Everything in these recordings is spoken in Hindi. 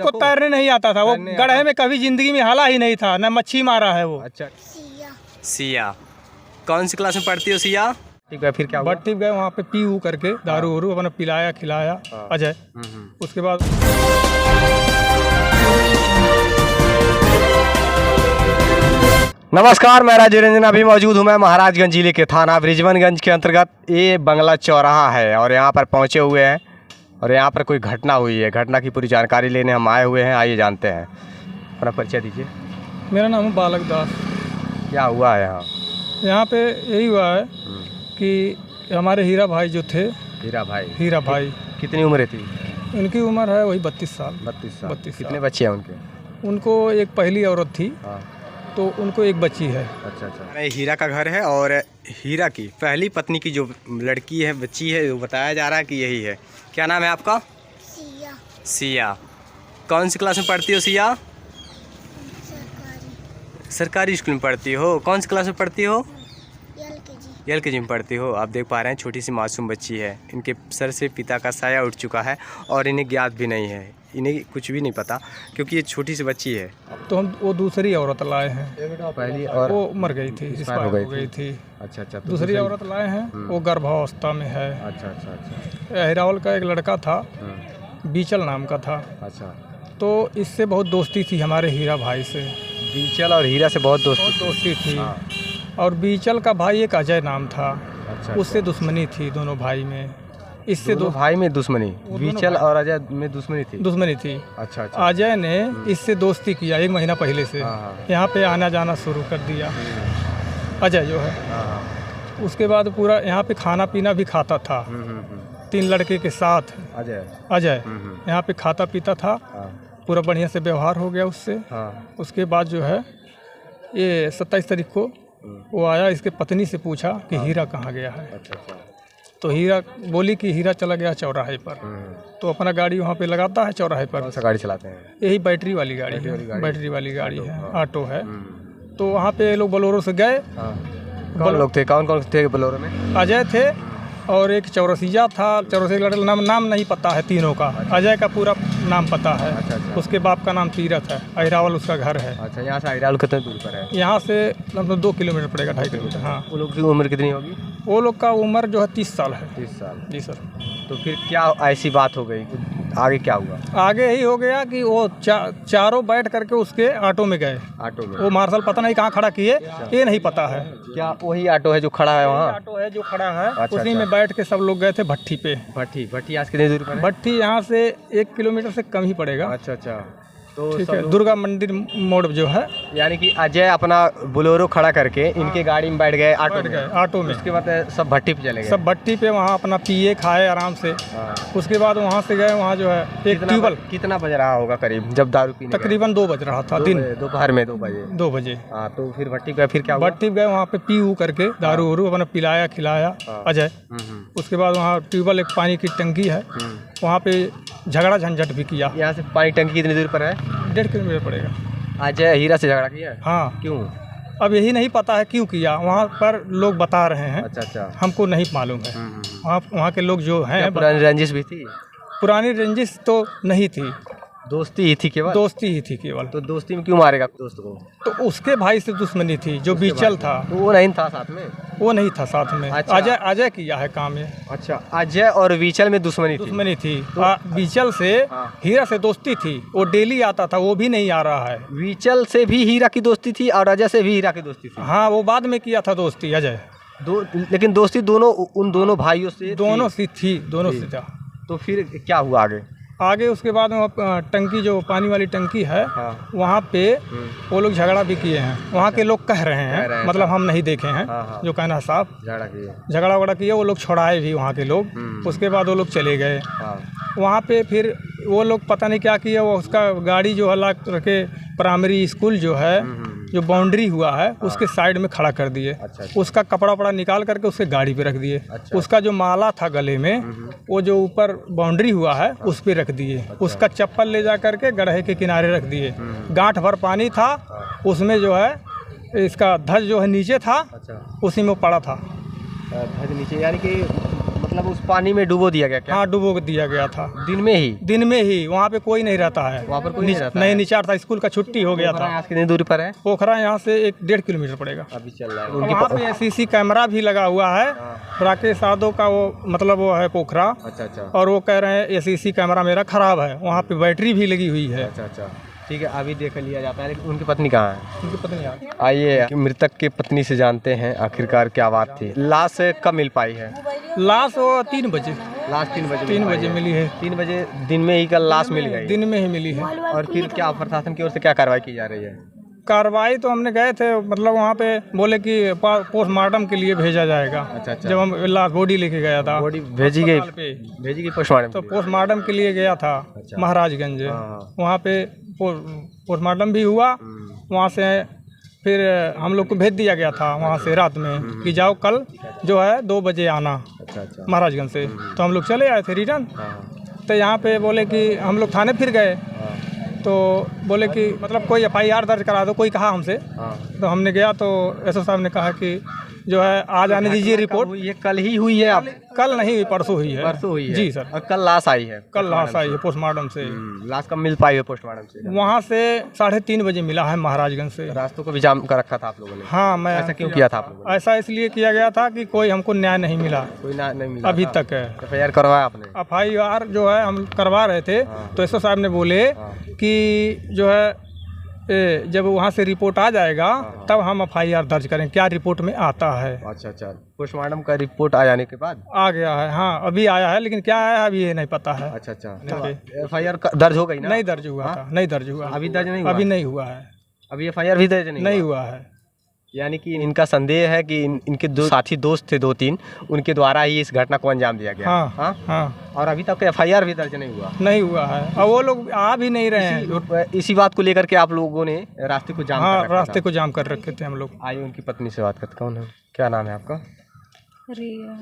उसको तैरने नहीं आता था, वो गड्ढे में कभी जिंदगी में हाला ही नहीं था, न मच्छी मारा है वो। अच्छा, सिया कौन सी क्लास में पढ़ती हो सिया? ठीक है, फिर क्या हुआ? भट्टी गए वहाँ पे पी ऊ करके दारू वारू अपना पिलाया खिलाया अजय। उसके बाद नमस्कार, मैं राजीव रंजन। अभी मौजूद हूँ मैं महाराजगंज जिले के थाना बृजवनगंज के अंतर्गत ये बंगला चौराहा है और यहाँ पर पहुँचे हुए हैं और यहाँ पर कोई घटना हुई है। घटना की पूरी जानकारी लेने हम आए हुए हैं। आइए जानते हैं। अपना परिचय दीजिए। मेरा नाम है बालक दास। क्या हुआ है यहाँ? यहाँ पे यही हुआ है कि हमारे हीरा भाई जो थे, हीरा भाई कितनी उम्र थी? उनकी उम्र है वही 32 साल। 32 साल। 32 कितने बच्चे हैं उनके? उनको एक पहली औरत थी, हाँ। तो उनको एक बच्ची है। अच्छा। हीरा का घर है और हीरा की पहली पत्नी की जो लड़की है, बच्ची है, वो बताया जा रहा है कि यही है। क्या नाम है आपका? सिया। कौन सी क्लास में पढ़ती हो सिया? सरकारी स्कूल में पढ़ती हो। कौन सी क्लास में पढ़ती हो? LKG में पढ़ती हो। आप देख पा रहे हैं छोटी सी मासूम बच्ची है। इनके सर से पिता का साया उठ चुका है और इन्हें ज्ञात भी नहीं है, इन्हें कुछ भी नहीं पता क्योंकि ये छोटी सी बच्ची है। तो हम वो दूसरी औरत लाए हैं। पहली और वो मर गई थी, एक्सपायर हो गई थी। अच्छा। तो दूसरी औरत लाए हैं, वो गर्भावस्था में है। अच्छा। हिरावल का एक लड़का था, बीचल नाम का था। अच्छा। तो इससे बहुत दोस्ती थी हमारे हीरा भाई से। बीचल और हीरा से बहुत दोस्ती थी। और बीचल का भाई एक अजय नाम था। अच्छा। उससे दुश्मनी थी दोनों भाई में। इससे दो भाई में दुश्मनी? बीचल और अजय में दुश्मनी थी। अच्छा। अजय ने इससे दोस्ती किया 1 महीना पहले से। यहाँ पे आना जाना शुरू कर दिया अजय जो है। उसके बाद पूरा यहाँ पे खाना पीना भी खाता था। 3 लड़के के साथ अजय यहाँ पे खाता पीता था। पूरा बढ़िया से व्यवहार हो गया उससे। उसके बाद जो है ये 27 तारीख को वो आया, इसके पत्नी से पूछा कि हीरा कहाँ गया है। अच्छा। तो हीरा बोली कि हीरा चला गया चौराहे पर। तो अपना गाड़ी वहाँ पे लगाता है चौराहे पर। कौन सा गाड़ी चलाते हैं? यही बैटरी वाली गाड़ी है, ऑटो है। तो वहाँ पे लोग बोलेरो से गए। कौन लोग थे? कौन थे बोलेरो में? अजय थे और एक चौरसिया था। चौरसिया लड़का नाम नहीं पता है तीनों का। अजय का पूरा नाम पता है। अच्छा। उसके बाप का नाम तीरथ है। अहिरावल उसका घर है। अच्छा। यहाँ से अहिरावल कितने दूर पर है? यहाँ से लगभग 2 किलोमीटर पड़ेगा, 2.5 किलोमीटर। हाँ। वो लोग की उम्र कितनी होगी? वो लोग का उम्र जो है 30 साल है। 30 साल। जी सर। तो फिर क्या ऐसी बात हो गई? आगे क्या हुआ? आगे यही हो गया कि वो चारों बैठ करके उसके ऑटो में गए। ऑटो में? वो मार्शल पता नहीं कहाँ खड़ा किए, ये नहीं पता है। क्या वही ऑटो है जो खड़ा है वहाँ? ऑटो है जो खड़ा है। अच्छा। उसी में बैठ के सब लोग गए थे भट्टी पे। भट्टी आज कितनी दूर पर है? भट्टी यहाँ से 1 किलोमीटर से कम ही पड़ेगा। अच्छा। तो ठीक है, दुर्गा मंदिर मोड़ जो है। यानी कि अजय अपना बोलेरो खड़ा करके इनके गाड़ी में बैठ गए ऑटो में। उसके बाद सब भट्टी पे चले गए। सब भट्टी पे वहाँ अपना पिए खाए आराम से। उसके बाद वहाँ से गए, वहाँ जो है एक ट्यूबल। कितना बज रहा होगा करीब जब दारू पीने? तकरीबन 2 बज रहा था, दिन दोपहर में 2 बजे। हाँ। तो फिर भट्टी गए, फिर क्या हुआ? भट्टी गए, वहाँ पे पी ऊ करके दारू वारू अपना पिलाया खिलाया अजय। उसके बाद वहाँ ट्यूबल एक पानी की टंकी है, वहाँ पे झगड़ा झंझट भी किया। यहाँ से पानी टंकी कितनी दूर पर है? 1.5 किलोमीटर पड़ेगा। अजय हीरा से झगड़ा किया? हाँ। क्यों? अब यही नहीं पता है क्यों किया, वहाँ पर लोग बता रहे हैं। अच्छा। हमको हमको नहीं मालूम है। वहाँ के लोग जो हैं। पुरानी रंजिश भी थी? पुरानी रंजिश तो नहीं थी, दोस्ती ही थी केवल? दोस्ती ही थी केवल। तो दोस्ती में क्यों मारेगा दोस्त को? तो उसके भाई से दुश्मनी थी जो बीचल था। तो वो नहीं था साथ में? वो नहीं था साथ में। अच्छा। अजय किया है काम ये। अच्छा। अजय और बीचल में दुश्मनी थी? तो बीचल से हीरा से दोस्ती थी, वो डेली आता था, वो भी नहीं आ रहा है। बीचल से भी हीरा की दोस्ती थी और अजय से भी हीरा की दोस्ती थी? हाँ, वो बाद में किया था दोस्ती अजय। लेकिन दोस्ती दोनों उन दोनों भाइयों से दोनों से था। तो फिर क्या हुआ आगे? उसके बाद में टंकी जो पानी वाली टंकी है, वहाँ पे वो लोग झगड़ा भी किए हैं। वहाँ के लोग कह रहे हैं, मतलब हम नहीं देखे हैं। जो कहना है साहब, झगड़ा किए वो लोग, छोड़ाए भी वहाँ के लोग। उसके बाद वो लोग चले गए। वहाँ पे फिर वो लोग पता नहीं क्या किया, वो उसका गाड़ी जो हला करके प्राइमरी स्कूल जो है, जो बाउंड्री हुआ है, उसके साइड में खड़ा कर दिए। उसका कपड़ा वपड़ा निकाल करके उसके गाड़ी पे रख दिए। उसका जो माला था गले में, वो जो ऊपर बाउंड्री हुआ है उस पे रख दिए। उसका चप्पल ले जा करके गड्ढे के किनारे रख दिए। गांठ भर पानी था उसमें, जो है इसका ध्वज जो है नीचे था, उसी में पड़ा था। ध्वज नीचे, यानी कि मतलब उस पानी में डुबो दिया गया क्या? हाँ, डुबो दिया गया था दिन में ही? दिन में ही। वहाँ पे कोई नहीं रहता है, वहाँ पर कोई नहीं रहता नहीं निचार था, स्कूल का छुट्टी हो गया था। यहाँ से कितनी दूरी पर है? पोखरा यहाँ से 1-1.5 किलोमीटर पड़ेगा। अभी चल रहा है वहाँ पे सीसी कैमरा भी लगा हुआ है। राकेश यादव का वो मतलब वो है पोखरा। अच्छा। और वो कह रहे हैं सीसी कैमरा मेरा खराब है, वहाँ पे बैटरी भी लगी हुई है। अच्छा, ठीक है, अभी देख लिया जाता है। लेकिन उनकी पत्नी कहाँ है? उनकी पत्नी यार। आइए मृतक की पत्नी से जानते हैं आखिरकार क्या बात थी। लाश कब मिल पाई है? लाश वो 3 बजे। लाश 3 बजे? 3 बजे मिली है। 3 बजे दिन में ही कल लाश मिल गई? दिन में ही मिली है। और फिर क्या प्रशासन की ओर से क्या कार्रवाई की जा रही है? कार्रवाई तो हमने गए थे, मतलब वहाँ पे बोले कि पोस्टमार्टम के लिए भेजा जाएगा। अच्छा। जब हम लाश बॉडी लेके गया था, बॉडी भेजी गई पोस्टमार्टम? तो पोस्टमार्टम के लिए गया था महाराजगंज। वहाँ पे पोस्टमार्टम भी हुआ। वहाँ से फिर हम लोग को भेज दिया गया था वहाँ से रात में कि जाओ कल जो है 2 बजे आना महाराजगंज से। तो हम लोग चले आए थे रिटर्न। तो यहाँ पे बोले कि हम लोग थाने फिर गए, तो बोले कि मतलब कोई FIR दर्ज करा दो, कोई कहा हमसे। तो हमने गया तो एसओ साहब ने कहा कि जो है आज आने दीजिए रिपोर्ट। ये कल ही हुई है? अब कल नहीं हुई, परसों हुई है। परसों हुई है जी सर। और कल लाश आई है? कल लाश आई है पोस्टमार्टम से। लाश कब मिल पाई है पोस्टमार्टम से? वहाँ से 3:30 बजे मिला है महाराजगंज से। रास्तों को भी जाम कर रखा था आप लोगों ने? हाँ, मैं ऐसा क्यों किया था आप लोगों ने? ऐसा इसलिए किया गया था कि कोई हमको न्याय नहीं मिला, कोई नहीं मिला अभी तक है। FIR करवाया आपने? FIR जो है हम करवा रहे थे। तो एसओ साहब ने बोले कि जो है जब वहाँ से रिपोर्ट आ जाएगा तब हम FIR दर्ज करें, क्या रिपोर्ट में आता है। अच्छा, पोस्टमार्टम का रिपोर्ट आ जाने के बाद? आ गया है, हाँ अभी आया है, लेकिन क्या है अभी ये नहीं पता है। अच्छा। FIR दर्ज हो गई ना? नहीं दर्ज हुआ था, नहीं दर्ज हुआ। अभी दर्ज नहीं हुआ? अभी नहीं हुआ है। अभी FIR भी दर्ज नहीं हुआ है। यानी कि इनका संदेह है कि इनके दो साथी दोस्त थे 2-3, उनके द्वारा ही इस घटना को अंजाम दिया गया। हाँ। और अभी तक FIR भी दर्ज नहीं हुआ है। और वो लोग आ भी नहीं रहे हैं। इसी बात को लेकर के आप लोगों ने रास्ते को जाम कर रखा था? रास्ते को जाम कर रखे थे हम लोग। आइए उनकी पत्नी से बात करते। कौन है, क्या नाम है आपका? रिया।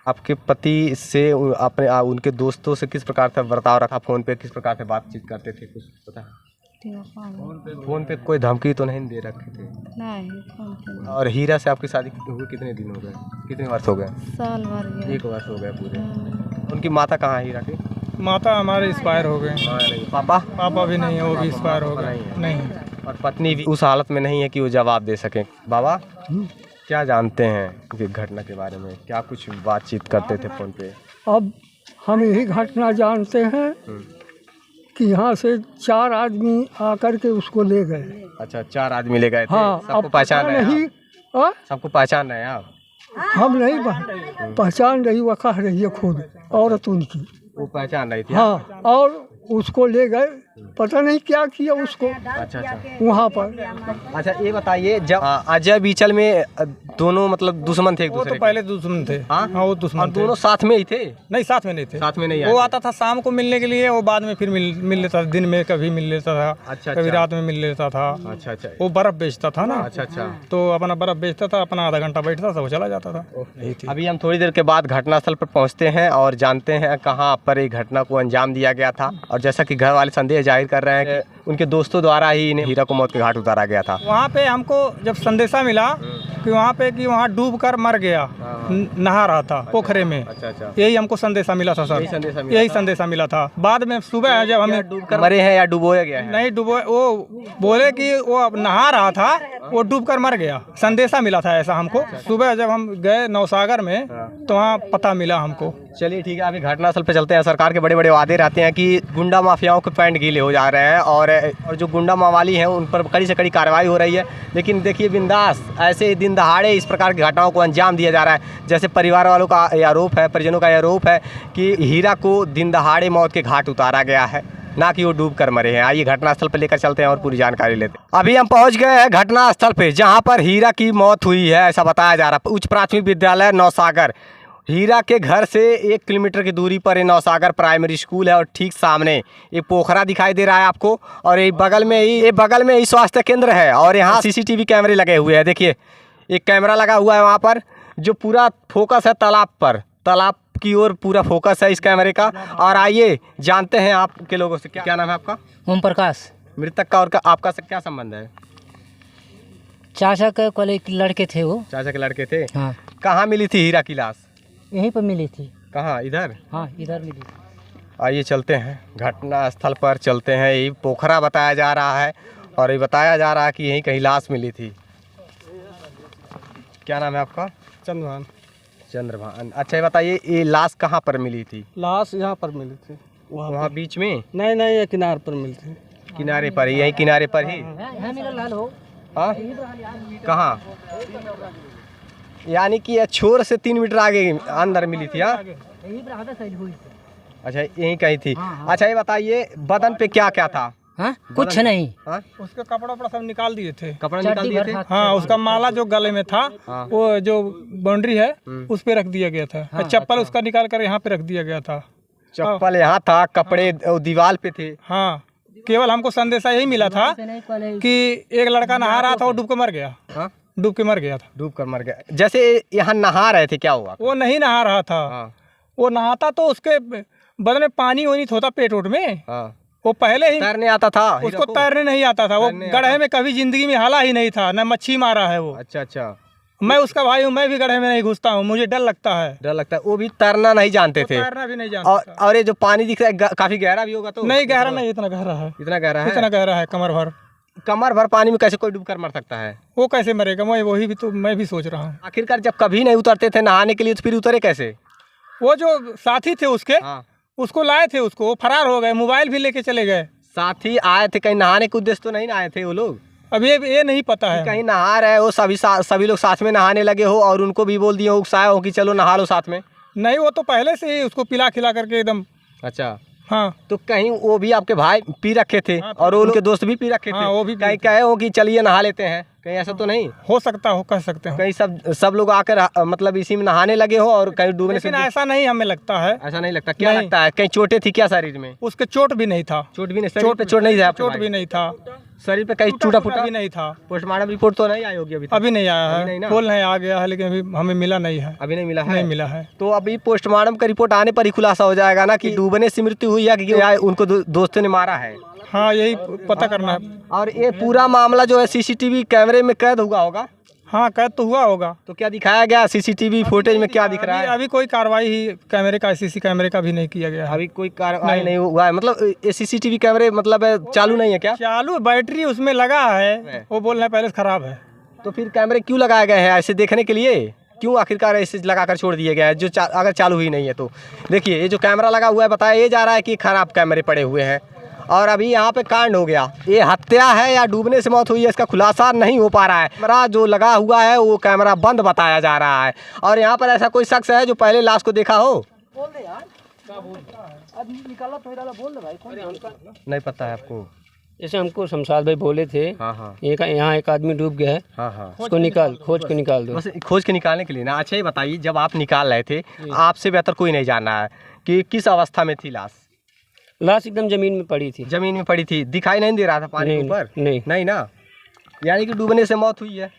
आपके पति से अपने उनके दोस्तों से किस प्रकार से बर्ताव रखा? फोन पे किस प्रकार से बातचीत करते थे, कुछ पता है? फोन पे कोई धमकी तो नहीं दे रखे थे? नहीं। और हीरा से आपकी शादी हुए कितने दिन हो गए, कितने वर्ष हो गए? साल भर गया। 1 वर्ष हो गए पूरे। उनकी माता कहाँ है हीरा की? माता हमारे एक्सपायर हो गए। पापा भी नहीं है, वो भी एक्सपायर हो गए। नहीं। और पत्नी भी उस हालत में नहीं है कि वो जवाब दे सके। बाबा क्या जानते हैं कि घटना के बारे में, क्या कुछ बातचीत करते थे फोन पे? अब हम यही घटना जानते हैं कि यहाँ से 4 आदमी आकर के उसको ले गए। अच्छा, 4 आदमी ले गए थे। हाँ, सबको पहचान रहे हैं? सबको पहचान रहे हैं आप? हम नहीं पहचान रही, वो कह रही है खुद, औरत उनकी वो पहचान रही थी। हाँ, और उसको ले गए, पता नहीं क्या किया उसको। अच्छा वहाँ पर। अच्छा, ये बताइए, जब अजय बीचल में दोनों मतलब दुश्मन थे एक दूसरे के? तो पहले दुश्मन थे। हाँ, वो दुश्मन थे। दोनों साथ में ही थे? नहीं, साथ में नहीं थे। साथ में नहीं? वो आता था शाम को मिलने के लिए, वो बाद में फिर मिल लेता था। दिन में कभी मिल लेता था। अच्छा। कभी रात में मिल लेता था। अच्छा। वो बर्फ बेचता था ना। अच्छा। तो अपना बर्फ बेचता था, अपना आधा घंटा बैठता था, वो चला जाता था। अभी हम थोड़ी देर के बाद घटनास्थल पर पहुंचते हैं और जानते हैं कहाँ पर एक घटना को अंजाम दिया गया था। और जैसा कि घर वाले संदेह जाहिर कर रहे हैं कि उनके दोस्तों द्वारा ही इन्हें हीरा को मौत के घाट उतारा गया था। वहाँ पे हमको जब संदेशा मिला कि वहाँ डूब कर मर गया, नहा रहा था पोखरे में। अच्छा। यही हमको संदेशा मिला था सर। यही संदेशा मिला था। बाद में सुबह जब हमें डूब कर मरे हैं या डुबोया गया है? नहीं डूबो, वो बोले कि वो नहा रहा था, वो डूब कर मर गया। संदेशा मिला था ऐसा हमको। सुबह जब हम गए नौसागर में तो वहाँ पता मिला हमको। चलिए ठीक है, अभी घटनास्थल पे चलते हैं। सरकार के बड़े बड़े वादे रहते हैं कि गुंडा माफियाओं के पैंट गीले हो जा रहे हैं और जो गुंडा मावाली हैं उन पर कड़ी से कड़ी कार्रवाई हो रही है। लेकिन देखिए बिंदास ऐसे दिन दहाड़े इस प्रकार की घटनाओं को अंजाम दिया जा रहा है। जैसे परिवार वालों का आरोप है, परिजनों का आरोप है कि हीरा को दिन दहाड़े मौत के घाट उतारा गया है, ना कि वो डूब कर मरे हैं। आइए घटनास्थल पर लेकर चलते हैं और पूरी जानकारी लेते हैं। अभी हम पहुंच गए हैं घटनास्थल पे, जहां पर हीरा की मौत हुई है ऐसा बताया जा रहा है। उच्च प्राथमिक विद्यालय नौसागर, हीरा के घर से 1 किलोमीटर की दूरी पर नौसागर प्राइमरी स्कूल है और ठीक सामने एक पोखरा दिखाई दे रहा है आपको। और ये बगल में ही स्वास्थ्य केंद्र है और यहाँ CCTV कैमरे लगे हुए हैं। देखिए एक कैमरा लगा हुआ है वहाँ पर, जो पूरा फोकस है तालाब पर, तालाब की ओर पूरा फोकस है इस कैमरे का। और आइए जानते हैं आपके लोगों से। क्या नाम है आपका? ओम प्रकाश। मृतक का और आपका से क्या संबंध है? चाचा के लड़के थे वो। चाचा के लड़के थे? हाँ। कहाँ मिली थी हीरा की लाश? यहीं पर मिली थी। कहाँ इधर? हाँ इधर मिली। आइए चलते हैं घटना स्थल पर चलते हैं। ये पोखरा बताया जा रहा है और ये बताया जा रहा है कि यहीं कहीं लाश मिली थी। क्या नाम है आपका? चंद्रभान। चंद्रभान। अच्छा ये बताइए ये लाश कहाँ पर मिली थी? लाश यहाँ पर मिली थी। वहाँ बीच में? नहीं ये किनार पर मिली थी। किनारे पर ही? यहीं किनारे पर ही? हाँ कहाँ? यानी कि छोर से 3 मीटर आगे अंदर मिली थी? हाँ अच्छा यहीं कहीं थी। अच्छा ये बताइए बदन पे क्या क्या था? हाँ कुछ नहीं। हाँ उसके कपड़ा वपड़ा सब निकाल दिए थे। कपड़ा निकाल दिए थे? हाँ उसका माला जो गले में था वो जो बाउंड्री है उस पे रख दिया गया था। चप्पल उसका निकाल कर यहाँ पे रख दिया गया था। चप्पल यहाँ था, कपड़े दीवार पे थे। हाँ केवल हमको संदेशा यही मिला था कि एक लड़का नहा रहा था और डूब के मर गया। हाँ डूब के मर गया था। डूब कर मर गया। जैसे यहाँ नहा रहे थे क्या हुआ? वो नहीं नहा रहा था। हाँ वो नहाता तो उसके बदन में पानी होनी होता पेट उट में। हाँ वो पहले ही तैरने आता था? उसको तैरने नहीं आता था। वो गड्ढे में कभी जिंदगी में हाला ही नहीं था, न मच्छी मारा है वो। अच्छा अच्छा। मैं उसका भाई हूँ, मैं भी गड्ढे में नहीं घुसता हूँ, मुझे डर लगता है। डर लगता है। वो भी तैरना नहीं जानते थे? तैरना भी नहीं जानता था। और ये जो पानी दिख रहा है काफी गहरा भी होगा तो? नहीं गहरा नहीं, इतना गहरा है। इतना गहरा है? इतना गहरा है कमर भर। कमर भर पानी में कैसे कोई डूब कर मर सकता है? वो कैसे मरेगा? वही भी तो मैं भी सोच रहा हूँ। आखिरकार जब कभी नहीं उतरते थे नहाने के लिए तो फिर उतरे कैसे? वो जो साथी थे उसके उसको लाए थे, उसको वो फरार हो गए, मोबाइल भी लेके चले गए। साथी आए थे कहीं नहाने के उद्देश्य तो नहीं आए थे वो लोग? अब ये नहीं पता है। कहीं नहा रहे हो सभी लोग साथ में नहाने लगे हो और उनको भी बोल दिए हो, उकसाए हो कि चलो नहा लो साथ में? नहीं वो तो पहले से ही उसको पिला खिला करके एकदम। अच्छा हाँ तो कहीं वो भी आपके भाई पी रखे थे? हाँ, और उनके दोस्त भी पी रखे थे? हाँ, वो भी कहीं कहे हो कि चलिए नहा लेते हैं? कहीं ऐसा तो नहीं हो सकता हो, कह सकते हो। कहीं सब लोग आकर मतलब इसी में नहाने लगे हो और कहीं डूबने से? लेकिन ऐसा नहीं हमें लगता है। ऐसा नहीं लगता? क्या नहीं। लगता है? कहीं चोटें थी क्या शरीर में? उसके चोट भी नहीं था। चोट भी नहीं? शरीर पे चोट नहीं था? चोट भी नहीं था। शरीर पे कहीं टूटा फूटा भी नहीं था। पोस्टमार्टम रिपोर्ट तो नहीं आई होगी अभी तक? अभी नहीं आया अभी नहीं है, ना? बोल नहीं आ गया है, लेकिन अभी हमें मिला नहीं है। अभी नहीं मिला है? नहीं मिला है। तो अभी पोस्टमार्टम का रिपोर्ट आने पर ही खुलासा हो जाएगा ना कि डूबने से मृत्यु हुई है कि उनको दोस्तों ने मारा है? हाँ यही पता करना है। और ये पूरा मामला जो है सीसीटीवी कैमरे में कैद हुआ होगा? हाँ कैद तो हुआ होगा। तो क्या दिखाया गया सीसीटीवी फुटेज में? क्या दिख रहा है? अभी कोई कार्रवाई ही कैमरे का सीसी कैमरे का भी नहीं किया गया है। अभी कोई कार्रवाई नहीं हुआ है? मतलब ये सीसीटीवी कैमरे मतलब चालू नहीं है क्या? चालू बैटरी उसमें लगा है, वो बोल रहे हैं पहले से खराब है। तो फिर कैमरे क्यों लगाए गए हैं? ऐसे देखने के लिए? क्यों आखिरकार ऐसे लगाकर छोड़ दिए गए हैं जो अगर चालू ही नहीं है तो? देखिए ये जो कैमरा लगा हुआ है बताया ये जा रहा है कि खराब कैमरे पड़े हुए हैं और अभी यहाँ पे कांड हो गया। ये हत्या है या डूबने से मौत हुई है इसका खुलासा नहीं हो पा रहा है। कैमरा जो लगा हुआ है वो कैमरा बंद बताया जा रहा है और यहाँ पर ऐसा कोई शख्स है जो पहले लाश को देखा हो? नहीं पता है आपको? जैसे हमको शमशाद भाई बोले थे। हाँ यहाँ एक आदमी डूब गया है। हाँ उसको खोज के निकाल दो। बस खोज के निकालने के लिए ना? अच्छा ये बताइए जब आप निकाल रहे थे आपसे बेहतर कोई नहीं जान रहा है कि किस अवस्था में थी लाश? लाश एकदम जमीन में पड़ी थी। जमीन में पड़ी थी? दिखाई नहीं दे रहा था पानी के ऊपर? नहीं ना? यानी कि डूबने से मौत हुई है?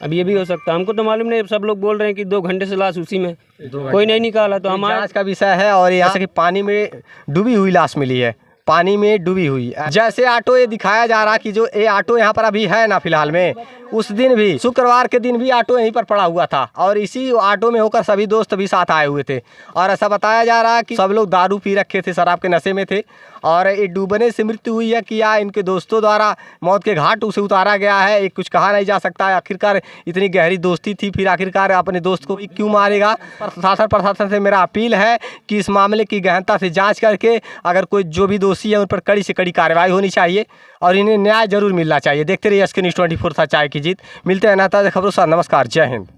अब ये भी हो सकता है, हमको तो मालूम नहीं। सब लोग बोल रहे हैं कि 2 घंटे से लाश उसी में, कोई नहीं निकाला। तो हमारा जांच का विषय है। और यहाँ कि पानी में डूबी हुई लाश मिली है, पानी में डूबी हुई। जैसे ऑटो ये दिखाया जा रहा कि जो ये ऑटो यहाँ पर अभी है ना फिलहाल में, उस दिन भी शुक्रवार के दिन भी ऑटो यहीं पर पड़ा हुआ था और इसी ऑटो में होकर सभी दोस्त भी साथ आए हुए थे। और ऐसा बताया जा रहा है कि सब लोग दारू पी रखे थे, शराब के नशे में थे और ये डूबने से मृत्यु हुई है कि या इनके दोस्तों द्वारा मौत के घाट उसे उतारा गया है, ये कुछ कहा नहीं जा सकता है। आखिरकार इतनी गहरी दोस्ती थी, फिर आखिरकार अपने दोस्त को भी क्यों मारेगा? प्रशासन से मेरा अपील है कि इस मामले की गहनता से जांच करके अगर कोई जो भी दोषी है उन पर कड़ी से कड़ी कार्रवाई होनी चाहिए और इन्हें न्याय जरूर मिलना चाहिए। देखते रहिए SK News 24 था चाय की जीत। मिलते हैं ना ताज़ा खबरों से। नमस्कार, जय हिंद।